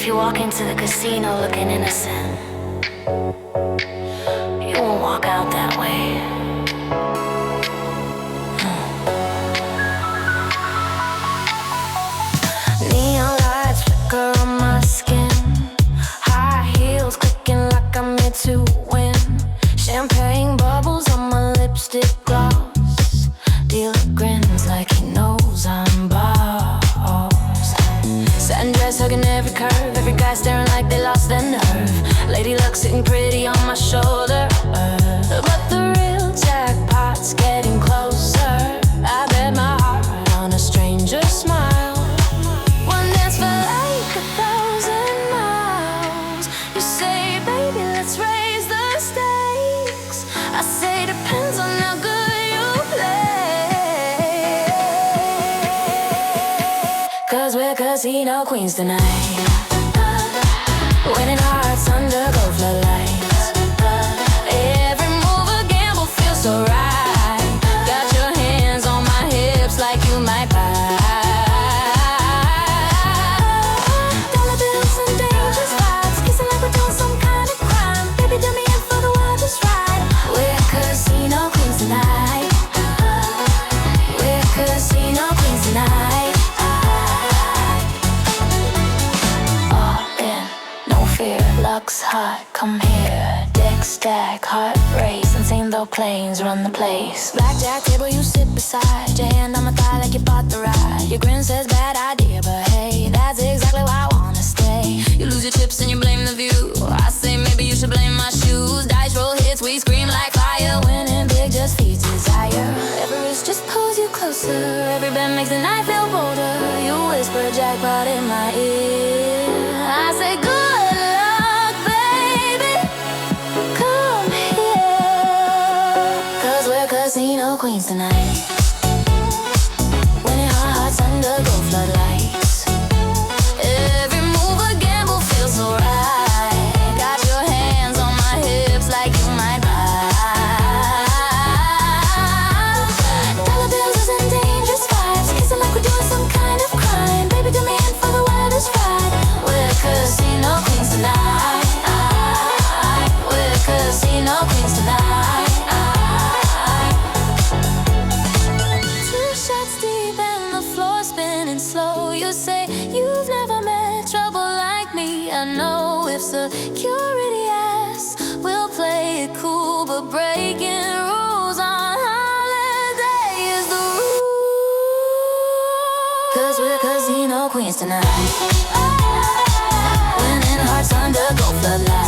If you walk into the casino looking innocent, you won't walk out that way. Neon lights flicker on my skin, high heels clicking like I'm here to win. Champagne bubbles on my lipstick gloss, dealer grins like he knows I'm boss. Satin dress hugging every curve, every guy staring like they lost their nerve. Lady luck sitting pretty on my shoulder, but the real jackpot's getting closer. I bet my heart on a stranger's smile. One dance for like 1,000 miles. You say, baby, let's raise the stakes. I say, depends on how good you play. 'Cause we're casino queens tonight, winning hearts under gold floodlights. Every move a gamble feels so right. Got your hands on my hips like you might buy. Dollar bills and dangerous vibes, kissing like we're doing some kind of crime. Baby, do me in for the wildest ride. We're casino queens tonight. We're casino queens tonight. Fear, luck's hot, come here. Deck stack, heart race, insane though planes run the place. Blackjack table you sit beside, your hand on my thigh like you bought the ride. Your grin says bad idea, but hey, that's exactly why I wanna stay. You lose your chips and you blame the view. I say maybe you should blame my shoes. Dice roll hits, we scream like fire. Winning big just feeds desire. Everest just pulls you closer, every bet makes the night feel bolder. You whisper jackpot in my ear, I say good. Casino queens tonight, winning our hearts under gold floodlights. Every move a gamble feels so right. Got your hands on my hips like you might buy. Dollar bills and dangerous vibes, kissing like we're doing some kind of crime. Baby, do me in for the wildest ride. We're casino queens tonight. We're casino queens tonight. Slow, you say you've never met trouble like me. I know if security asks, we'll play it cool, but breaking rules on holiday is the rule. 'Cause we're casino queens tonight, winning hearts under gold floodlights.